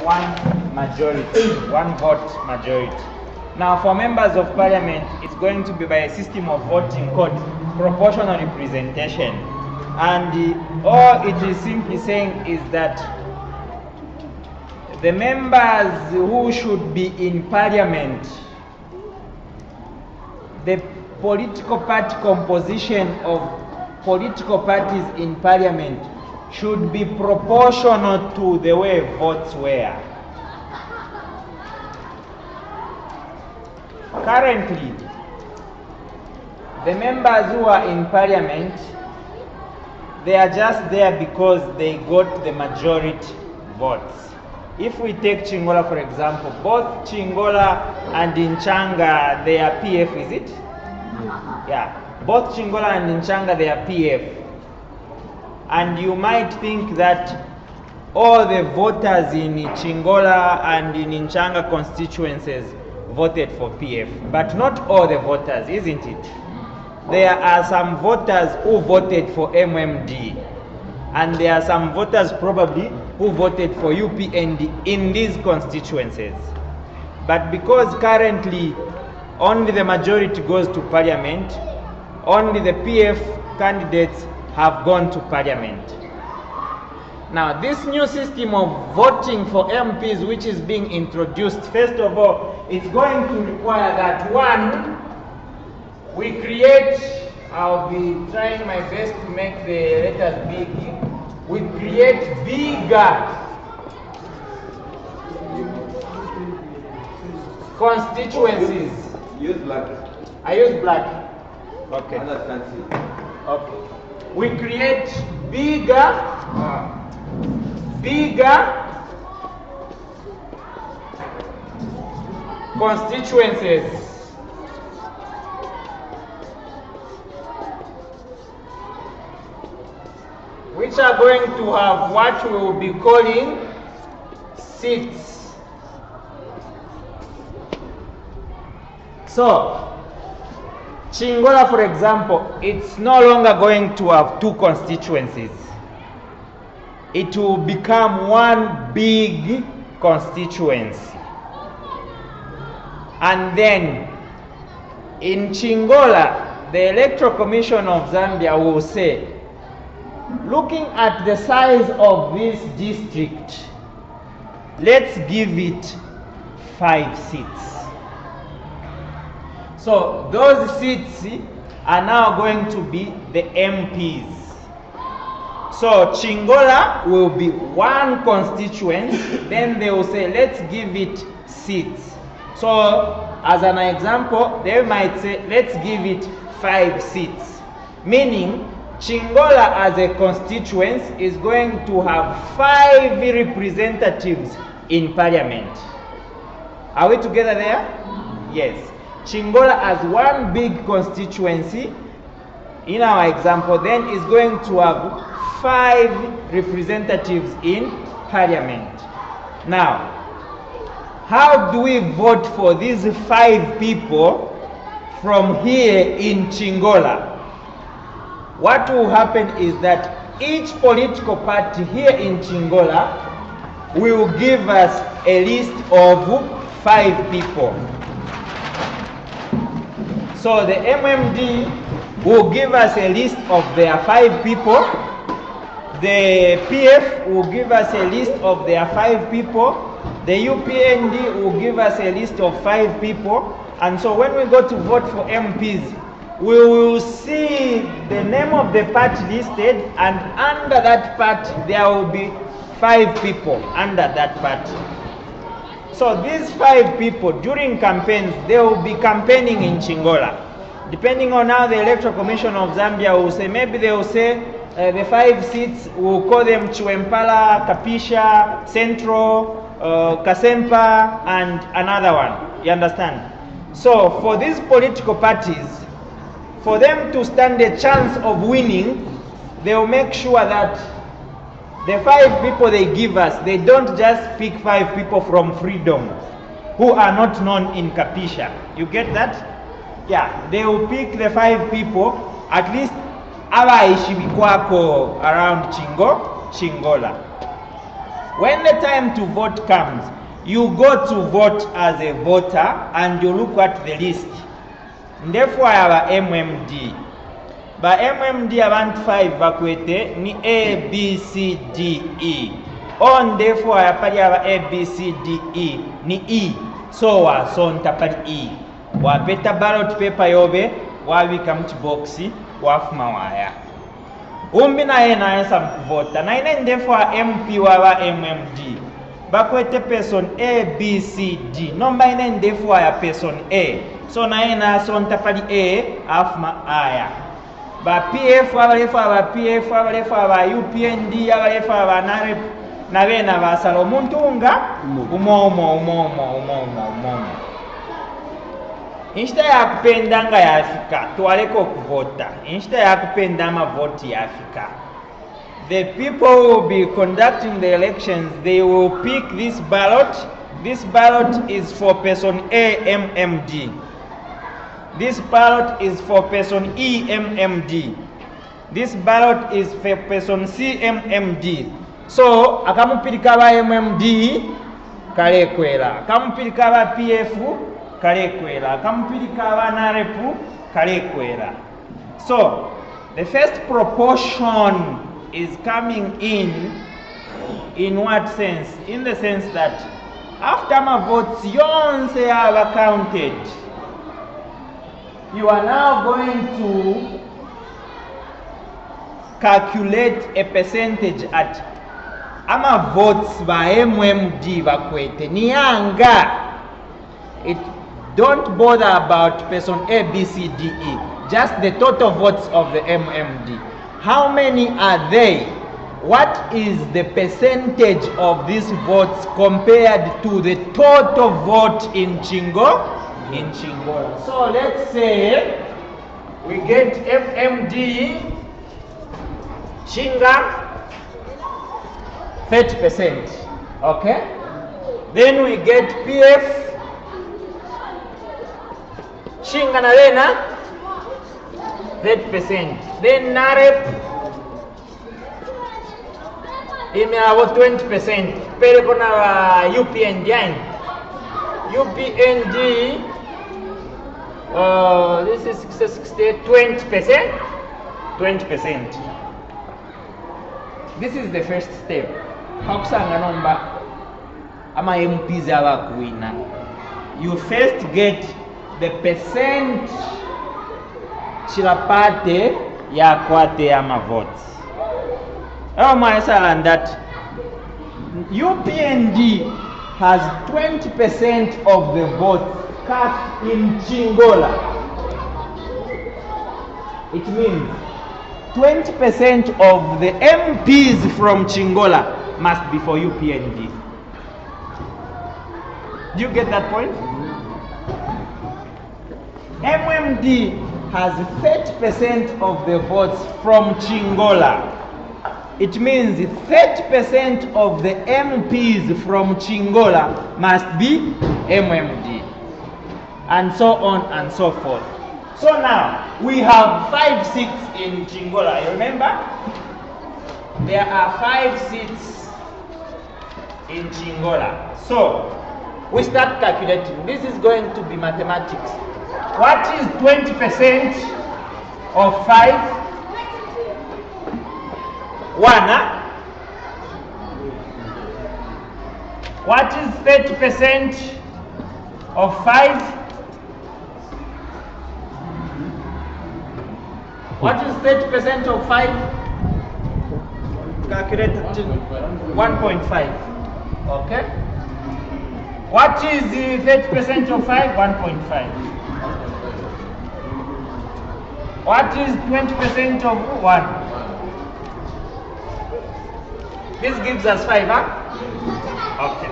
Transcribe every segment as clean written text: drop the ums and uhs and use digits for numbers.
one majority, one vote majority. Now for members of parliament, it's going to be by a system of voting called proportional representation. And all it is simply saying is that the members who should be in parliament, the political party composition of political parties in parliament should be proportional to the way votes were. Currently, the members who are in parliament, they are just there because they got the majority votes. If we take Chingola for example, both Chingola and Nchanga, they are PF, is it? Yeah, both Chingola and Nchanga, they are PF. And you might think that all the voters in Chingola and in Nchanga constituencies voted for PF, but not all the voters, isn't it? There are some voters who voted for MMD, and there are some voters probably who voted for UPND in these constituencies. But because currently only the majority goes to parliament, only the PF candidates have gone to parliament. Now this new system of voting for MPs which is being introduced, first of all, it's going to require that one, we create, I'll be trying my best to make the letters big, we create bigger constituencies. Use black. I use black. Okay. Others can see. Okay. We create bigger constituencies. Which are going to have what we will be calling seats. So, Chingola, for example, it's no longer going to have two constituencies. It will become one big constituency. And then, in Chingola, the Electoral Commission of Zambia will say, looking at the size of this district, let's give it 5 seats. So those seats are now going to be the MPs. So Chingola will be one constituency, then they will say, let's give it seats. So as an example, they might say, let's give it 5 seats. Meaning, Chingola as a constituency is going to have 5 representatives in parliament. Are we together there? Yes. Chingola as one big constituency, in our example, then is going to have 5 representatives in parliament. Now, how do we vote for these 5 people from here in Chingola? What will happen is that each political party here in Chingola will give us a list of 5 people. So the MMD will give us a list of their 5 people. The PF will give us a list of their 5 people. The UPND will give us a list of 5 people. And so when we go to vote for MPs, we will see the name of the party listed, and under that party there will be 5 people under that party. So these 5 people, during campaigns, they will be campaigning in Chingola. Depending on how the Electoral Commission of Zambia will say, maybe they will say the 5 seats, we'll call them Chiwempala, Kapisha, Central, Kasempa, and another one. You understand? So for these political parties, for them to stand a chance of winning, they will make sure that the 5 people they give us, they don't just pick 5 people from Freedom who are not known in Kapisha. You get that? Yeah, they will pick the 5 people, at least abaishi bikwako around Chingola. When the time to vote comes, you go to vote as a voter and you look at the list. Therefore, our MMD. Ba MMD abantu 5 bakwete ni A, B, C, D, E. On therefore, pali aba A, B, C, D, E ni E. So ntapali E. Wapeta ballot paper yobe, wabika mu boxi, wafuma waya. Umbi naye nayensa mkuvota. Na ine therefore MP waba MMD. Bakwete person A, B, C, D. Nomba ine therefore ya person A. So naye naso ntapali A, afuma aya. Ba PF abalefu aba PF abalefu aba UPND abalefu aba NAREP nabena basala omuntu nga umomo. Instead ya kupenda nga ya Afrika tuwaleko okuvota. Instead ya kupenda amavoti ya Afrika, the people who will be conducting the elections, they will pick this ballot. This ballot is for person A, MMD. This ballot is for person E, MMD. This ballot is for person C, MMD. So akamupilika ba MMD kalekwela, akamupilika ba PF kalekwela, akamupilika ba NAREP kalekwela. So the first proportion is coming in what sense? In the sense that after my votes yonse are counted, you are now going to calculate a percentage at ama votes by MMD bakwete niyanga. It don't bother about person A, B, C, D, E. Just the total votes of the MMD. How many are they? What is the percentage of these votes compared to the total vote in Chingola? So let's say we get MMD Chinga 30%. Okay? Then we get PF Chinga Nalena 30%. Then NAREP imeawo 20%. Pero kuna UPND this is 20%. This is the first step. Hakusanga nomba ama MPs abakuwina. You first get the percent chilapate ya kwate ama votes. And that UPND has 20% of the votes cast in Chingola. It means 20% of the MPs from Chingola must be for UPND. Do you get that point? MMD has 30% of the votes from Chingola. It means 30% of the MPs from Chingola must be MMD. And so on and so forth. So now, we have 5 seats in Chingola. You remember? There are 5 seats in Chingola. So, we start calculating. This is going to be mathematics. What is 20% of 5? 1, huh? What is 30% of 5? What is 30% of 5? Calculate 1.5. Okay? What is the 30% of 5? 1.5. What is 20% of 1? This gives us 5, huh? Okay.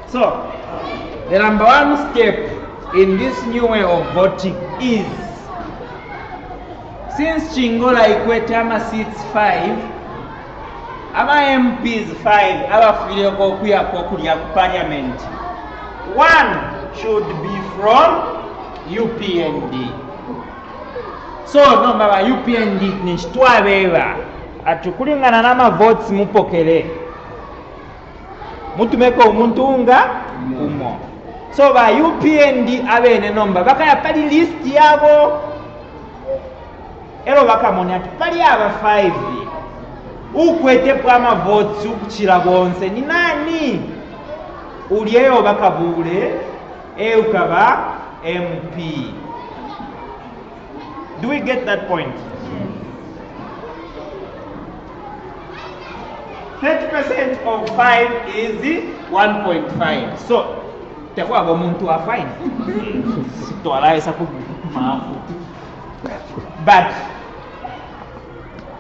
So, the number 1 step in this new way of voting is, since Chingola equate ama seats 5, ama MPs 5, aba file kokuya kokulia parliament, 1 should be from UPND. So, no baba UPND ni chitwa beba. Atukulingana nama votes mupokele. mutumeko omuntu nga umo. So ba UPND abene nomba bakaya pali list yabo ero bakamoni ati pali aba 5 ukwete pwama votes ukukira bonse ni nani ulieyo bakabule ukaba MP. Do we get that point? 30% of 5 is 1.5. So, tekuwa muntu wa 5. But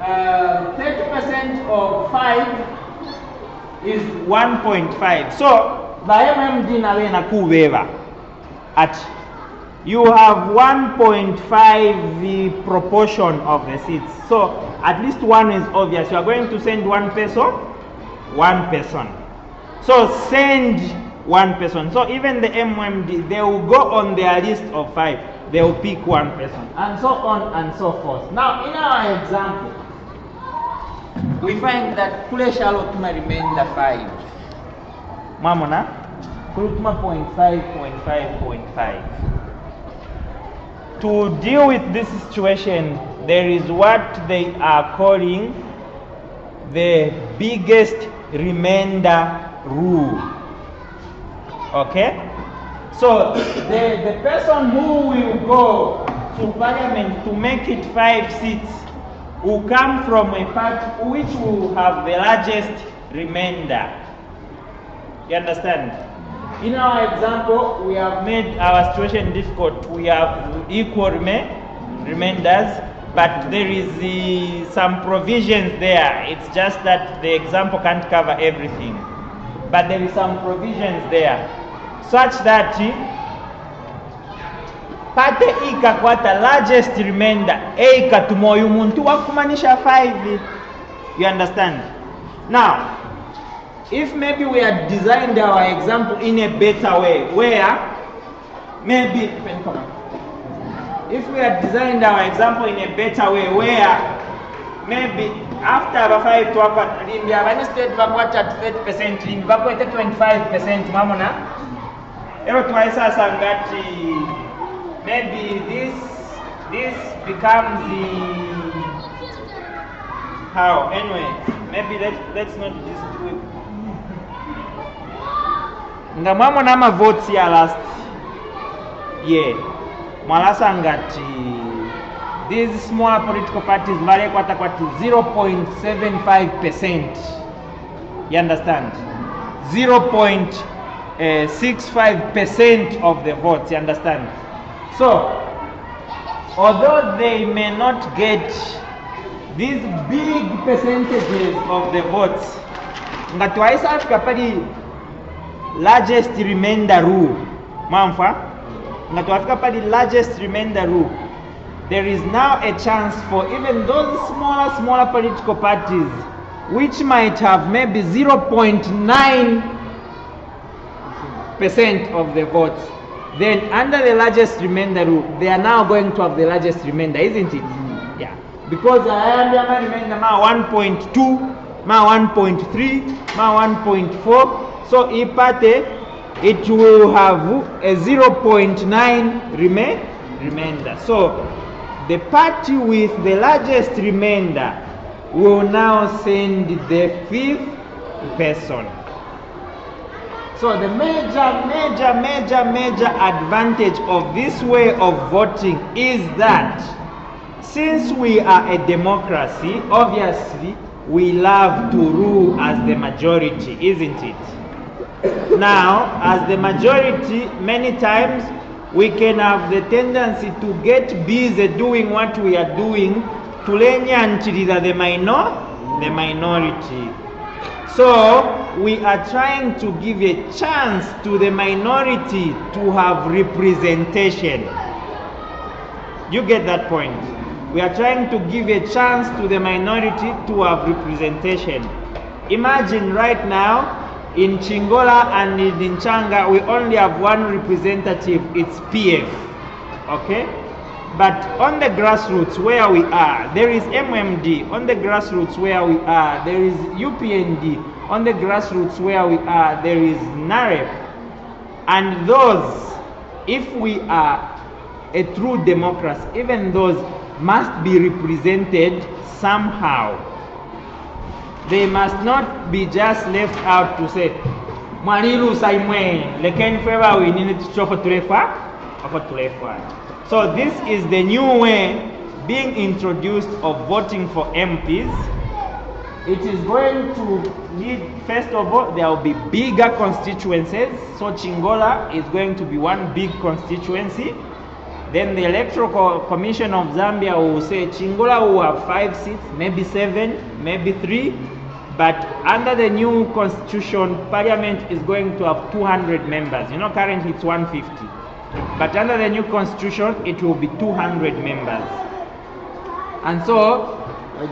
30% of 5 is 1.5. So, by MMD nawe na kubeba at you have 1.5 the proportion of the seats. So at least one is obvious. You are going to send one person. So send one person. So even the MMD, they will go on their list of 5. They will pick one person, and so on and so forth. Now in our example, we find that kule Charlotte remain the 5. Mamona, Kurutuma 0.5. To deal with this situation, there is what they are calling the biggest remainder rule. Okay? So the person who will go to parliament to make it 5 seats will come from a party which will have the largest remainder. You understand? In our example, we have made our situation difficult. We have equal remainders, but there is some provisions there. It's just that the example can't cover everything. But there is some provisions there, such that pate ikakwata largest remainder ikatumoyo muntu wakumanisha 5. You understand? Now, if maybe we had designed our example in a better way, where maybe if we had designed our example in a better way, where maybe after our 5 to instead of 30%, in 25%, mamona, maybe this becomes the how anyway. Maybe let's not dispute. Nga mamona ma votes ya last year. Mwalasa ngati these small political parties vale kwata 0.75%. You understand? 0.65% of the votes. You understand? So, although they may not get these big percentages of the votes, ngati wa East Africa pali largest remainder rule. Mamfa? Ngati wa Africa pali largest remainder rule. There is now a chance for even those smaller political parties which might have maybe 0.9% of the votes. Then under the largest remainder rule, they are now going to have the largest remainder, isn't it? Yeah. Because I am remainder ma 1.2, ma 1.3, ma 1.4. So ipate, it will have a 0.9 remainder. So the party with the largest remainder will now send the 5th person. So the major advantage of this way of voting is that since we are a democracy, obviously we love to rule as the majority, isn't it? Now, as the majority, many times we can have the tendency to get busy doing what we are doing to lenyanchiriza the minority. So we are trying to give a chance to the minority to have representation. You get that point? We are trying to give a chance to the minority to have representation. Imagine right now in Chingola and in Changa we only have one representative, it's PF. Okay? But on the grassroots where we are, there is MMD. On the grassroots where we are, there is UPND. on the grassroots where we are, there is NAREP. And those, if we are a true democracy, even those must be represented somehow. They must not be just left out to say, Mwalilu Saimwe, leken feva we need to chop tulefa. So this is the new way being introduced of voting for MPs. It is going to lead, first of all, there will be bigger constituencies. So Chingola is going to be one big constituency. Then the Electoral Commission of Zambia will say Chingola will have 5 seats, maybe 7, maybe 3. But under the new constitution, Parliament is going to have 200 members. You know, currently it's 150. But under the new constitution, it will be 200 members. And so,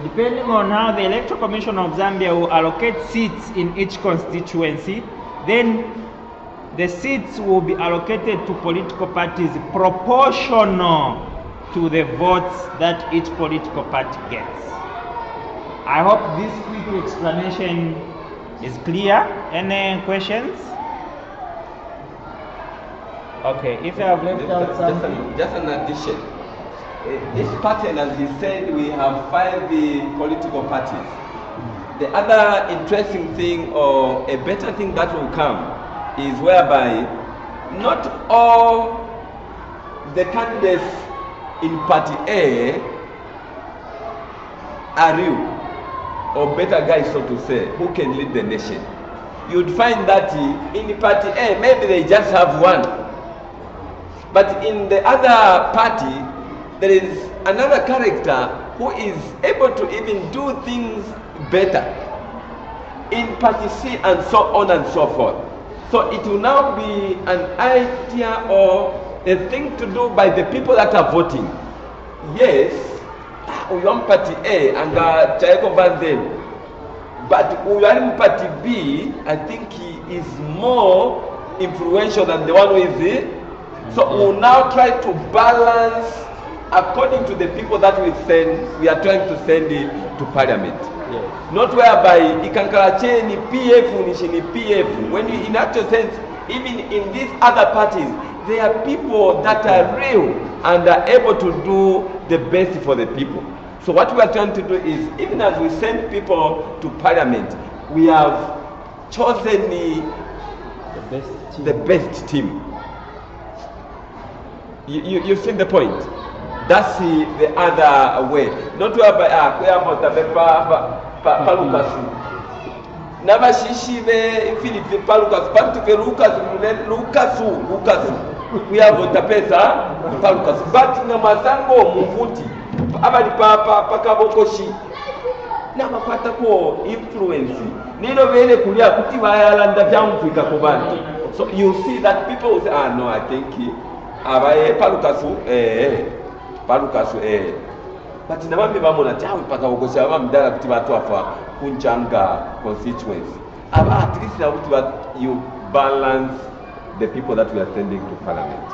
depending on how the Electoral Commission of Zambia will allocate seats in each constituency, then the seats will be allocated to political parties proportional to the votes that each political party gets. I hope this quick explanation is clear. Any questions? Okay, if I have left out something. Just an addition. This pattern, as he said, we have 5 political parties. The other interesting thing, or a better thing that will come, is whereby not all the candidates in Party A are real, or better guys, so to say, who can lead the nation. You'd find that in Party A, maybe they just have one. But in the other party, there is another character who is able to even do things better in Party C, and so on and so forth. So it will now be an idea or a thing to do by the people that are voting. Yes, we want Party A and check over them. But we are in Party B, I think he is more influential than the one who is there. So we'll now try to balance according to the people that we are trying to send it to Parliament. Yes. Not whereby ikankarache ni PF ni PF. When you, in actual sense, even in these other parties, there are people that are real and are able to do the best for the people. So what we are trying to do is, even as we send people to Parliament, we have chosen the best team. You see the point? That's the other way. Not whereby we have Palukasu. Never she Philip Palukas, Pantuke Lukasu. We have Tapesa Palukas. But Namasango Mumputi, Abadi Papa, Pakabokoshi. Namapata ko influence. Nino Vele Kulia Kutiva Ireland Jamfrika Kubani. So you see that people will say, no, I think Palukasu, but nabambi bamona chawe paka ogosha bamdala kuti batwafa kunchanga constituency. At least you balance the people that we are sending to Parliament.